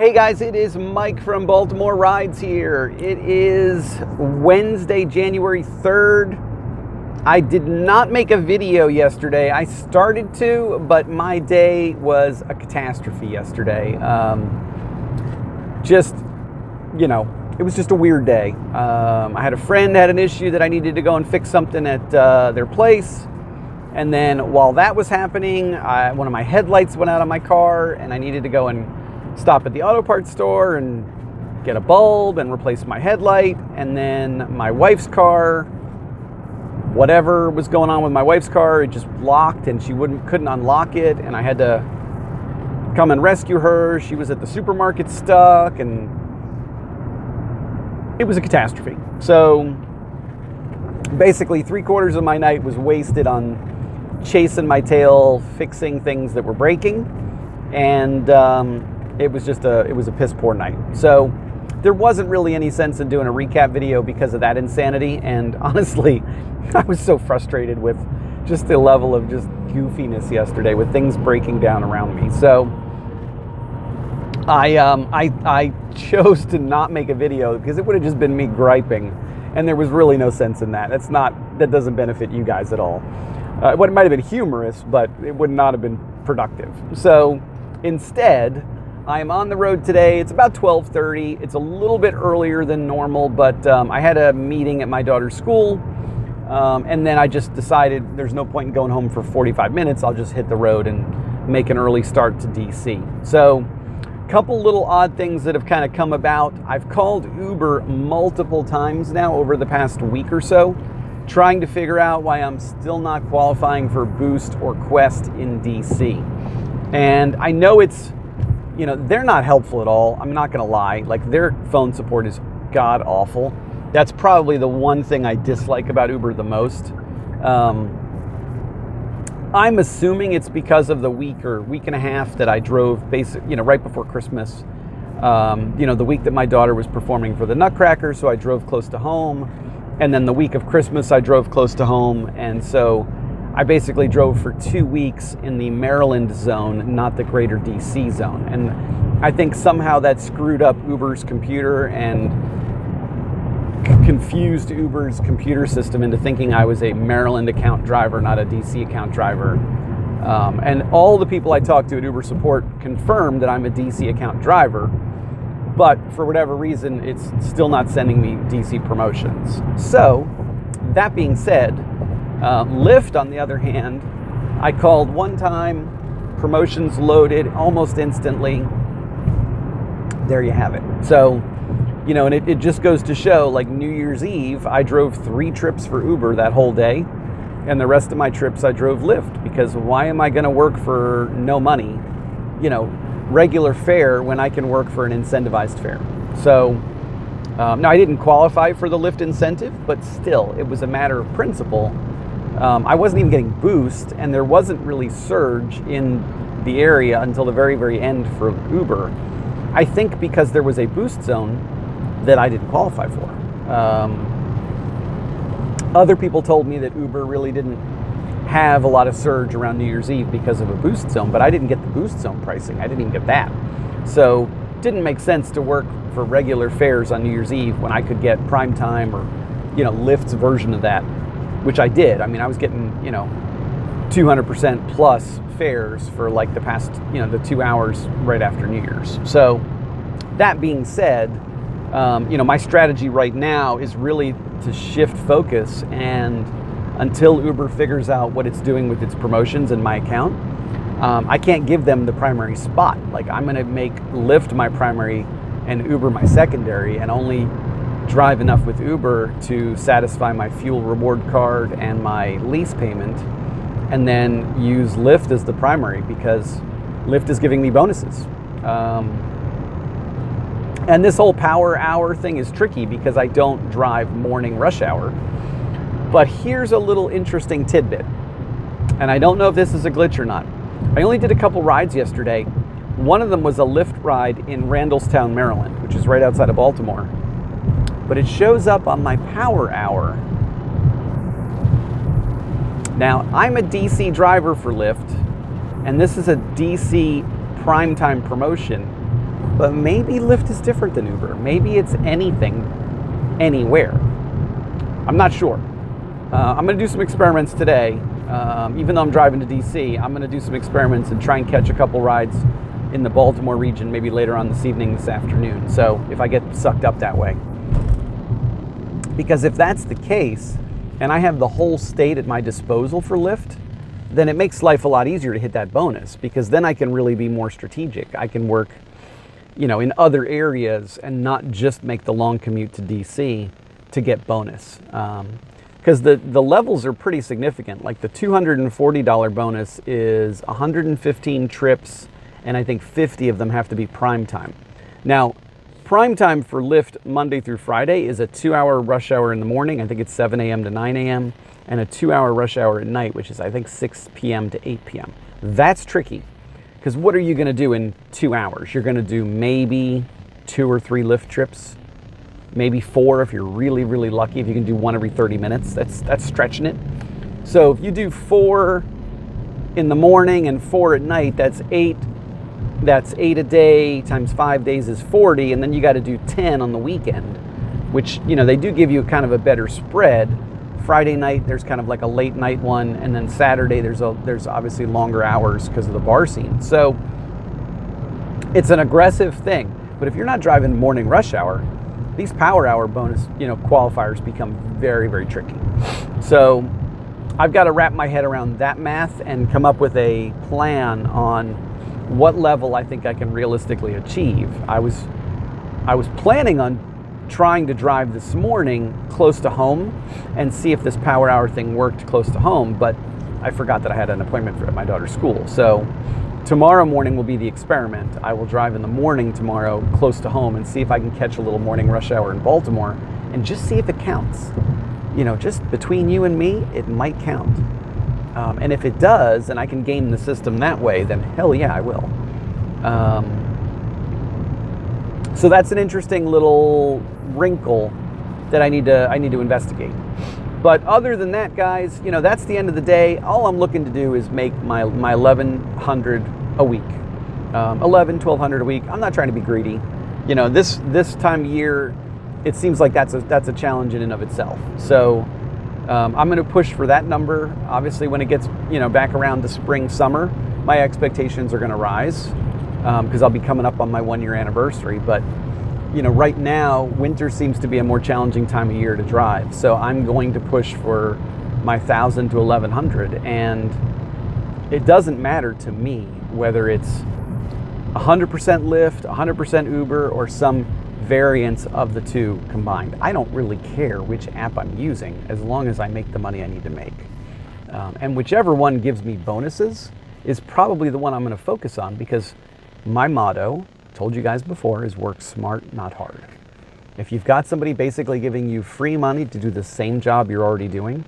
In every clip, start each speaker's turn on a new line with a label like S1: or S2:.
S1: Hey guys, it is Mike from Baltimore Rides here. It is Wednesday, January 3rd. I did not make a video yesterday. I started to, but my day was a catastrophe yesterday. It was just a weird day. I had a friend that had an issue that I needed to go and fix something at their place. And then while that was happening, one of my headlights went out on my car and I needed to go and stop at the auto parts store and get a bulb and replace my headlight. And then my wife's car, whatever was going on with my wife's car, it just locked and she couldn't unlock it, and I had to come and rescue her. She was at the supermarket stuck, and it was a catastrophe. So basically 3/4 of my night was wasted on chasing my tail, fixing things that were breaking, and it was a piss poor night. So there wasn't really any sense in doing a recap video because of that insanity. And honestly, I was so frustrated with just the level of just goofiness yesterday with things breaking down around me. So I chose to not make a video because it would have just been me griping, and there was really no sense in that. That doesn't benefit you guys at all. It might have been humorous, but it would not have been productive. So instead, I am on the road today. It's about 12:30. It's a little bit earlier than normal, but I had a meeting at my daughter's school, and then I just decided there's no point in going home for 45 minutes. I'll just hit the road and make an early start to DC. So a couple little odd things that have kind of come about. I've called Uber multiple times now over the past week or so, trying to figure out why I'm still not qualifying for Boost or Quest in DC. And I know they're not helpful at all. I'm not going to lie. Like, their phone support is god awful. That's probably the one thing I dislike about Uber the most. I'm assuming it's because of the week or week and a half that I drove right before Christmas. The week that my daughter was performing for the Nutcracker, so I drove close to home. And then the week of Christmas, I drove close to home. And so I basically drove for 2 weeks in the Maryland zone, not the greater DC zone. And I think somehow that screwed up Uber's computer and confused Uber's computer system into thinking I was a Maryland account driver, not a DC account driver. And all the people I talked to at Uber support confirmed that I'm a DC account driver, but for whatever reason, it's still not sending me DC promotions. So that being said, Lyft, on the other hand, I called one time, promotions loaded almost instantly. There you have it. So, and it just goes to show, like New Year's Eve, I drove 3 trips for Uber that whole day, and the rest of my trips I drove Lyft, because why am I going to work for no money, regular fare, when I can work for an incentivized fare? So, now I didn't qualify for the Lyft incentive, but still, it was a matter of principle. I wasn't even getting Boost, and there wasn't really surge in the area until the very, very end for Uber. I think because there was a Boost zone that I didn't qualify for. Other people told me that Uber really didn't have a lot of surge around New Year's Eve because of a Boost zone, but I didn't get the Boost zone pricing. I didn't even get that. So it didn't make sense to work for regular fares on New Year's Eve when I could get Prime Time or, Lyft's version of that, which I did. I mean, I was getting, 200% plus fares for like the past, the 2 hours right after New Year's. So that being said, my strategy right now is really to shift focus, and until Uber figures out what it's doing with its promotions in my account, I can't give them the primary spot. Like, I'm going to make Lyft my primary and Uber my secondary, and only drive enough with Uber to satisfy my fuel reward card and my lease payment, and then use Lyft as the primary because Lyft is giving me bonuses. And this whole power hour thing is tricky because I don't drive morning rush hour. But here's a little interesting tidbit, and I don't know if this is a glitch or not. I only did a couple rides yesterday. One of them was a Lyft ride in Randallstown, Maryland, which is right outside of Baltimore. But it shows up on my power hour. Now, I'm a DC driver for Lyft, and this is a DC primetime promotion. But maybe Lyft is different than Uber. Maybe it's anything, anywhere. I'm not sure. I'm going to do some experiments today. Even though I'm driving to DC, I'm going to do some experiments and try and catch a couple rides in the Baltimore region, maybe later on this evening, this afternoon. So if I get sucked up that way. Because if that's the case, and I have the whole state at my disposal for Lyft, then it makes life a lot easier to hit that bonus, because then I can really be more strategic. I can work, in other areas and not just make the long commute to DC to get bonus. Because the levels are pretty significant. Like the $240 bonus is 115 trips, and I think 50 of them have to be prime time. Now, prime time for Lyft Monday through Friday is a 2-hour rush hour in the morning. I think it's 7 a.m. to 9 a.m. and a 2-hour rush hour at night, which is I think 6 p.m. to 8 p.m. That's tricky, because what are you going to do in 2 hours? You're going to do maybe 2 or 3 Lyft trips. Maybe 4 if you're really, really lucky. If you can do 1 every 30 minutes, that's stretching it. So if you do 4 in the morning and 4 at night, that's 8. That's 8 a day times 5 days is 40, and then you got to do 10 on the weekend, which they do give you kind of a better spread. Friday night there's kind of like a late night one, and then Saturday there's obviously longer hours because of the bar scene. So it's an aggressive thing. But if you're not driving morning rush hour, these power hour bonus, qualifiers become very, very tricky. So I've got to wrap my head around that math and come up with a plan on what level I think I can realistically achieve. I was planning on trying to drive this morning close to home and see if this power hour thing worked close to home, but I forgot that I had an appointment at my daughter's school. So tomorrow morning will be the experiment. I will drive in the morning tomorrow close to home and see if I can catch a little morning rush hour in Baltimore and just see if it counts. Just between you and me, it might count. And if it does, and I can game the system that way, then hell yeah, I will. So that's an interesting little wrinkle that I need to investigate. But other than that, guys, that's the end of the day. All I'm looking to do is make my 1,100 a week, 1,200 a week. I'm not trying to be greedy. This time of year, it seems like that's a challenge in and of itself. So I'm going to push for that number. Obviously, when it gets back around the spring, summer, my expectations are going to rise because I'll be coming up on my 1-year anniversary. But right now, winter seems to be a more challenging time of year to drive. So I'm going to push for my 1,000 to 1,100. And it doesn't matter to me whether it's 100% Lyft, 100% Uber, or some variance of the two combined. I don't really care which app I'm using as long as I make the money I need to make. And whichever one gives me bonuses is probably the one I'm going to focus on, because my motto, told you guys before, is work smart, not hard. If you've got somebody basically giving you free money to do the same job you're already doing,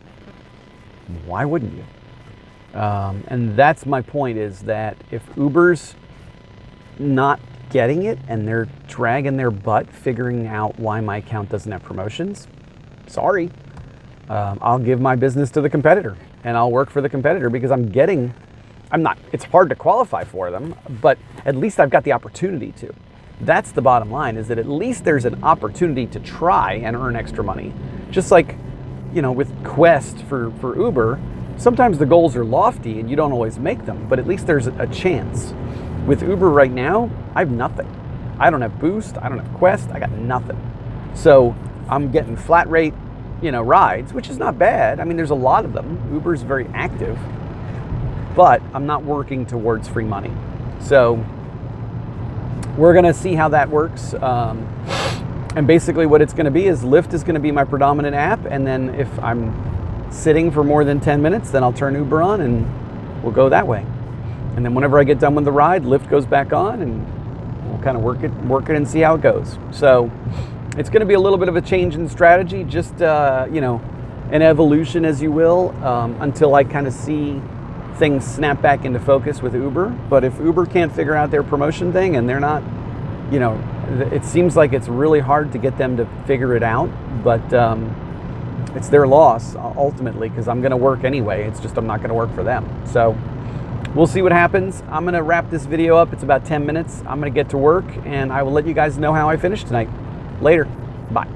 S1: why wouldn't you? And that's my point, is that if Uber's not getting it and they're dragging their butt figuring out why my account doesn't have promotions, sorry. I'll give my business to the competitor and I'll work for the competitor, because it's hard to qualify for them, but at least I've got the opportunity to. That's the bottom line, is that at least there's an opportunity to try and earn extra money. Just like, with Quest for Uber, sometimes the goals are lofty and you don't always make them, but at least there's a chance. With Uber right now, I have nothing. I don't have Boost, I don't have Quest, I got nothing. So I'm getting flat rate, rides, which is not bad. I mean, there's a lot of them. Uber's very active, but I'm not working towards free money. So we're gonna see how that works. And basically what it's gonna be is Lyft is gonna be my predominant app. And then if I'm sitting for more than 10 minutes, then I'll turn Uber on and we'll go that way. And then whenever I get done with the ride, Lyft goes back on and we'll kind of work it and see how it goes. So it's going to be a little bit of a change in strategy, just, an evolution, as you will, until I kind of see things snap back into focus with Uber. But if Uber can't figure out their promotion thing and they're not, it seems like it's really hard to get them to figure it out. But it's their loss ultimately, because I'm going to work anyway. It's just I'm not going to work for them. So we'll see what happens. I'm going to wrap this video up. It's about 10 minutes. I'm going to get to work, and I will let you guys know how I finish tonight. Later. Bye.